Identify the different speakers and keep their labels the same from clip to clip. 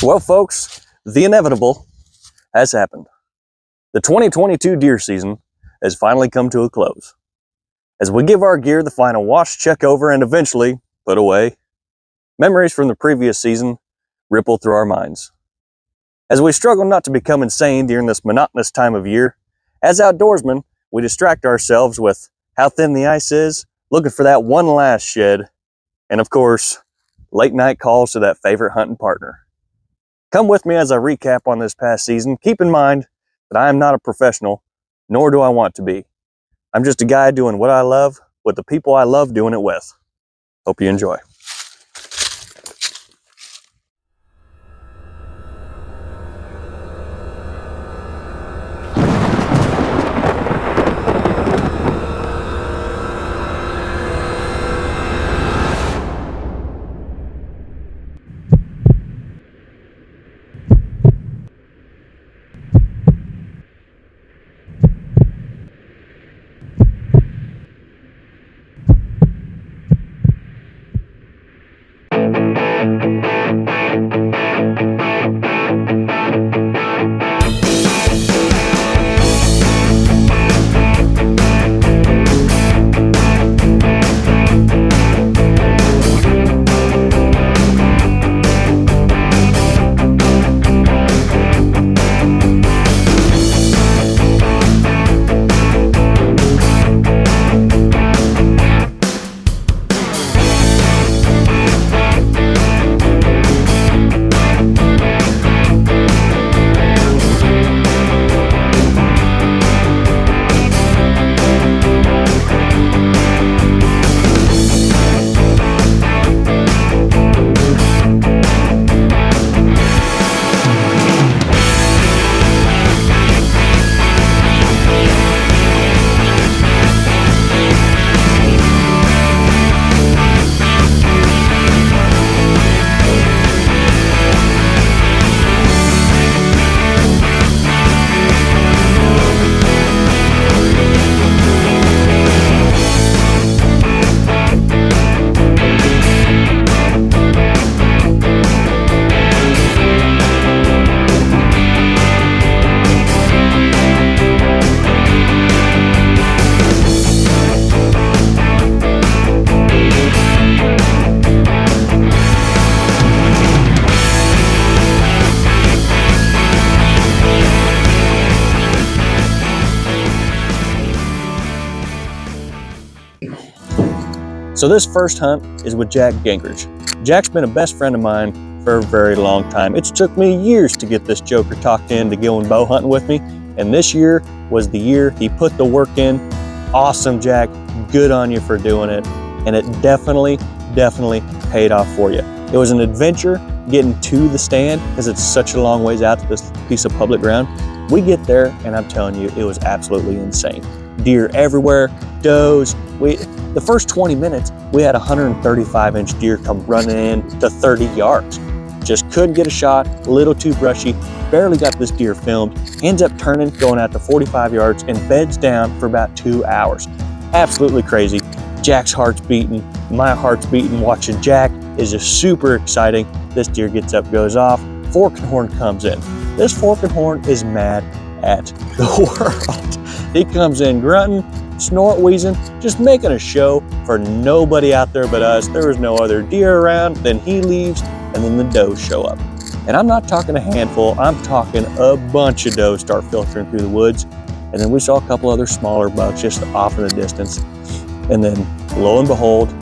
Speaker 1: Well, folks, the inevitable has happened. The 2022 deer season has finally come to a close. As we give our gear the final wash, check over, and eventually put away, memories from the previous season ripple through our minds. As we struggle not to become insane during this monotonous time of year, as outdoorsmen, we distract ourselves with how thin the ice is, looking for that one last shed, and of course, late night calls to that favorite hunting partner. Come with me as I recap on this past season. Keep in mind that I am not a professional, nor do I want to be. I'm just a guy doing what I love with the people I love doing it with. Hope you enjoy. So this first hunt is with Jack Gingrich. Jack's been a best friend of mine for a very long time. It's took me years to get this joker talked in to go and bow hunting with me, and this year was the year he put the work in. Awesome, Jack. Good on you for doing it, and it definitely paid off for you. It was an adventure getting to the stand because it's such a long ways out to this piece of public ground. We get there, and I'm telling you, it was absolutely insane. Deer everywhere, does. The first 20 minutes, we had a 135-inch deer come running in to 30 yards. Just couldn't get a shot, a little too brushy, barely got this deer filmed, ends up turning, going out to 45 yards, and beds down for about 2 hours. Absolutely crazy. Jack's heart's beating, my heart's beating. Watching Jack is just super exciting. This deer gets up, goes off, fork and horn comes in. This fork and horn is mad at the world. He comes in grunting, snort wheezing, just making a show for nobody out there but us. There was no other deer around. Then he leaves, and then the does show up. And I'm not talking a handful, I'm talking a bunch of does start filtering through the woods. And then we saw a couple other smaller bucks just off in the distance. And then lo and behold,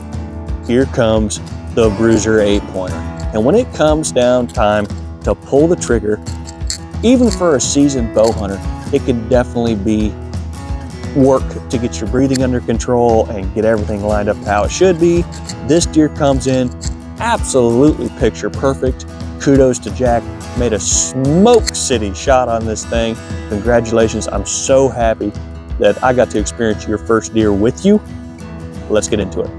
Speaker 1: here comes the Bruiser 8-pointer. And when it comes down time to pull the trigger, even for a seasoned bow hunter, it can definitely be work to get your breathing under control and get everything lined up how it should be. This deer comes in absolutely picture perfect. Kudos to Jack. Made a smoke city shot on this thing. Congratulations. I'm so happy that I got to experience your first deer with you. Let's get into it.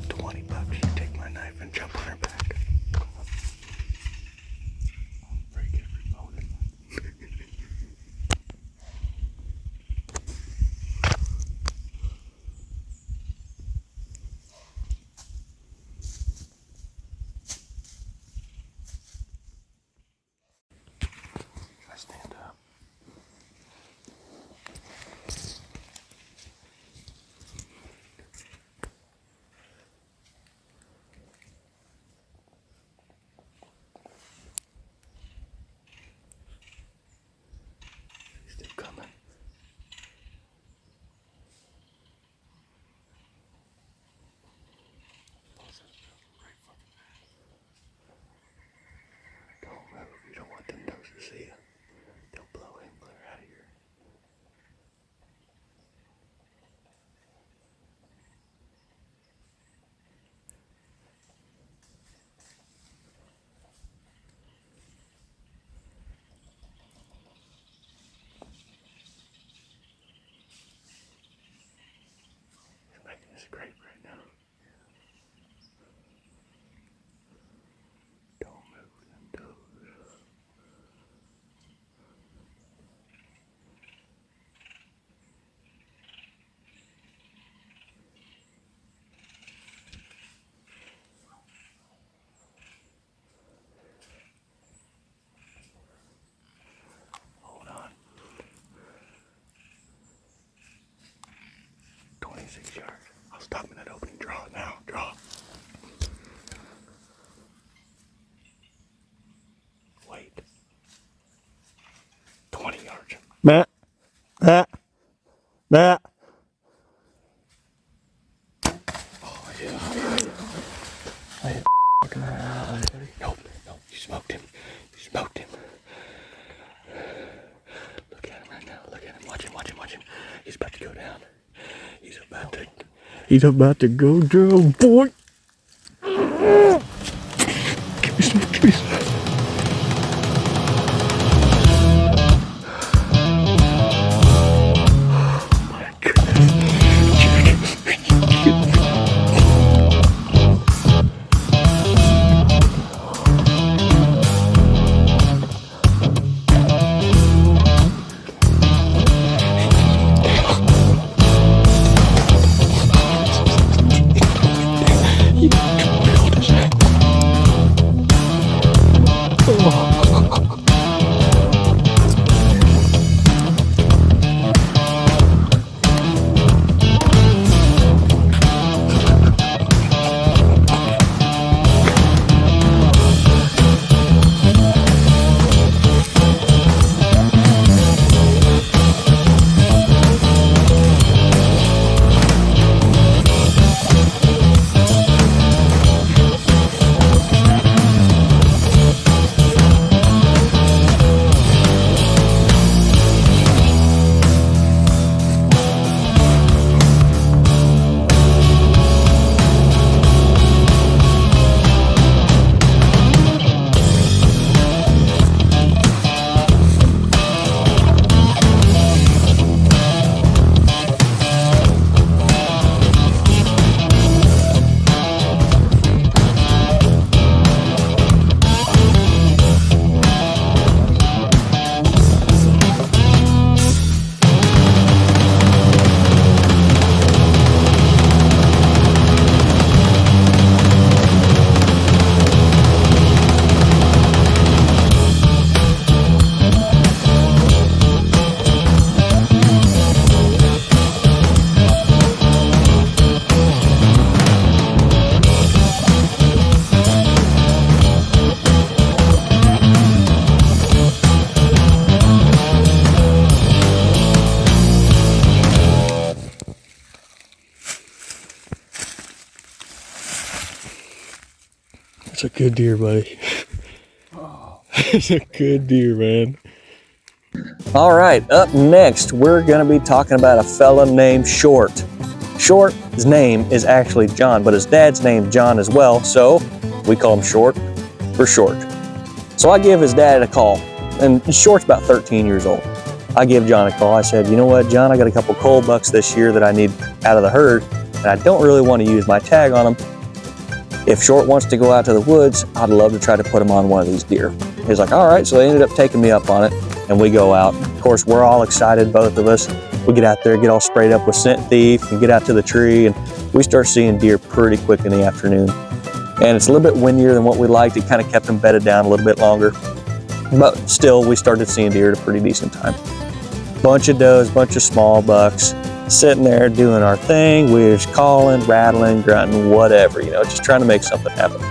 Speaker 1: 20 bucks, you take my knife and jump on her back.
Speaker 2: 6 yards. I'll stop in that opening. Draw now. Draw. Wait. 20 yards. Matt. Matt. Matt. Oh, yeah. I hit fucking right. Nope. Nope. You smoked him. You smoked him. Look at him right now. Look at him. Watch him. Watch him. Watch him. He's about to go down. He's about to go down, boy. Give me some. Give me some. That's a good deer, buddy. It's a good deer, man.
Speaker 1: All right, up next, we're gonna be talking about a fella named Short. Short, his name is actually John, but his dad's named John as well, so we call him Short for short. So I give his dad a call, and Short's about 13 years old. I give John a call. I said, you know what, John, I got a couple cold bucks this year that I need out of the herd, and I don't really want to use my tag on them. If Short wants to go out to the woods, I'd love to try to put him on one of these deer. He's like, all right, so they ended up taking me up on it, and we go out. Of course, we're all excited, both of us. We get out there, get all sprayed up with Scent Thief, and get out to the tree, and we start seeing deer pretty quick in the afternoon. And it's a little bit windier than what we liked. It kind of kept them bedded down a little bit longer. But still, we started seeing deer at a pretty decent time. Bunch of does, bunch of small bucks, sitting there doing our thing. We're just calling, rattling, grunting, whatever, just trying to make something happen.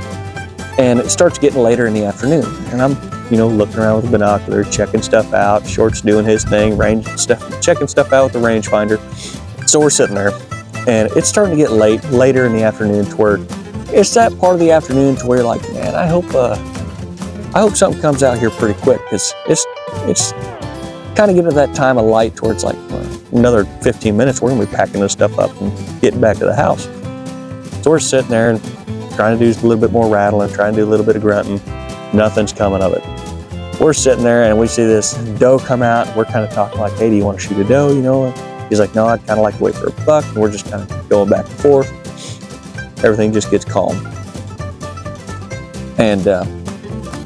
Speaker 1: And it starts getting later in the afternoon, and I'm, looking around with a binocular, checking stuff out. Short's doing his thing, checking stuff out with the rangefinder. So we're sitting there, and it's starting to get later in the afternoon to where it's that part of the afternoon to where you're like, man, I hope something comes out here pretty quick, because it's kind of getting to that time of light towards like another 15 minutes. We're gonna be packing this stuff up and getting back to the house. So we're sitting there and trying to do a little bit more rattling, trying to do a little bit of grunting. Nothing's coming of it. We're sitting there and we see this doe come out, and we're kind of talking like, hey, do you want to shoot a doe? He's like, no, I'd kind of like to wait for a buck. And we're just kind of going back and forth. Everything just gets calm. And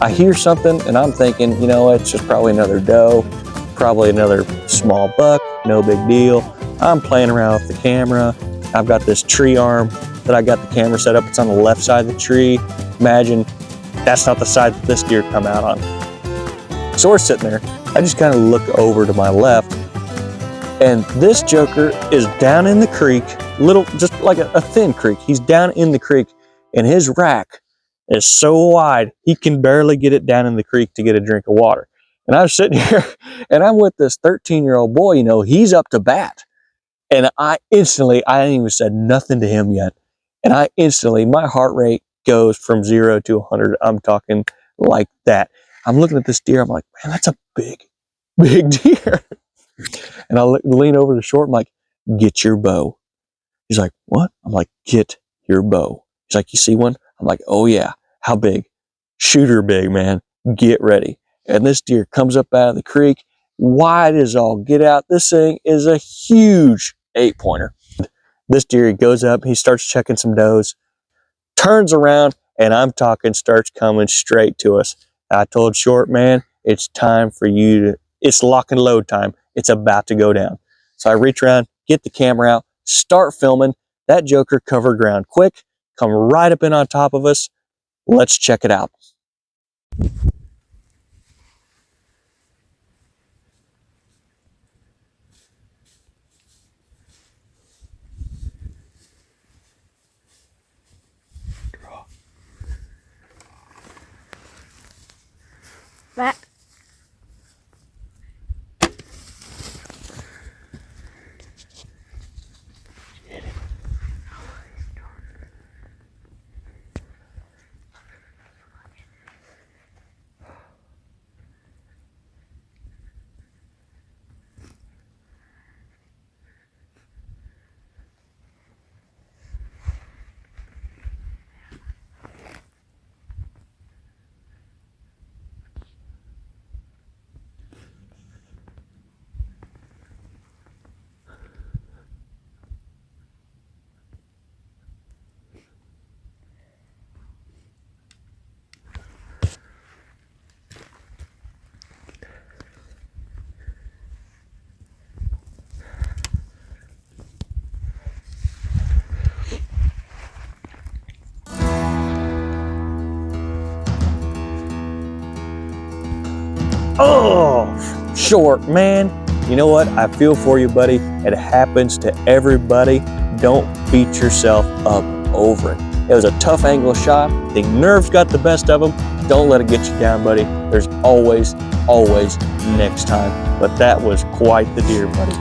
Speaker 1: I hear something, and I'm thinking, it's just probably another doe, probably another small buck, no big deal. I'm playing around with the camera. I've got this tree arm that I got the camera set up. It's on the left side of the tree. Imagine that's not the side that this deer come out on. So we're sitting there. I just kind of look over to my left, and this joker is down in the creek little, just like a thin creek. He's down in the creek, and his rack is so wide, he can barely get it down in the creek to get a drink of water. And I was sitting here, and I'm with this 13-year-old boy, you know, he's up to bat. And I hadn't even said nothing to him yet. And my heart rate goes from 0 to 100. I'm talking like that. I'm looking at this deer. I'm like, man, that's a big, big deer. And I lean over the short. I'm like, get your bow. He's like, what? I'm like, get your bow. He's like, you see one? I'm like, oh yeah. How big? Shooter big, man. Get ready. And this deer comes up out of the creek, wide as all get out. This thing is a huge 8-pointer. This deer, he goes up, he starts checking some does, turns around, and I'm talking, starts coming straight to us. I told Short, man, it's time for you to, it's lock and load time. It's about to go down. So I reach around, get the camera out, start filming. That joker covered ground quick, come right up in on top of us. Let's check it out.
Speaker 3: Back.
Speaker 1: Oh, Short, man. You know what? I feel for you, buddy. It happens to everybody. Don't beat yourself up over it. It was a tough angle shot. The nerves got the best of them. Don't let it get you down, buddy. There's always, always next time. But that was quite the deer, buddy.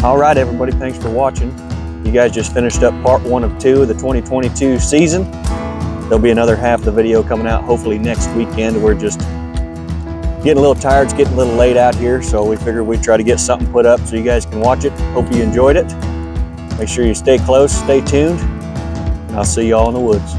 Speaker 1: All right, everybody. Thanks for watching. You guys just finished up part 1 of 2 of the 2022 season. There'll be another half of the video coming out hopefully next weekend. We're just getting a little tired. It's getting a little late out here, so we figured we'd try to get something put up so you guys can watch it. Hope you enjoyed it. Make sure you stay close, stay tuned, and I'll see you all in the woods.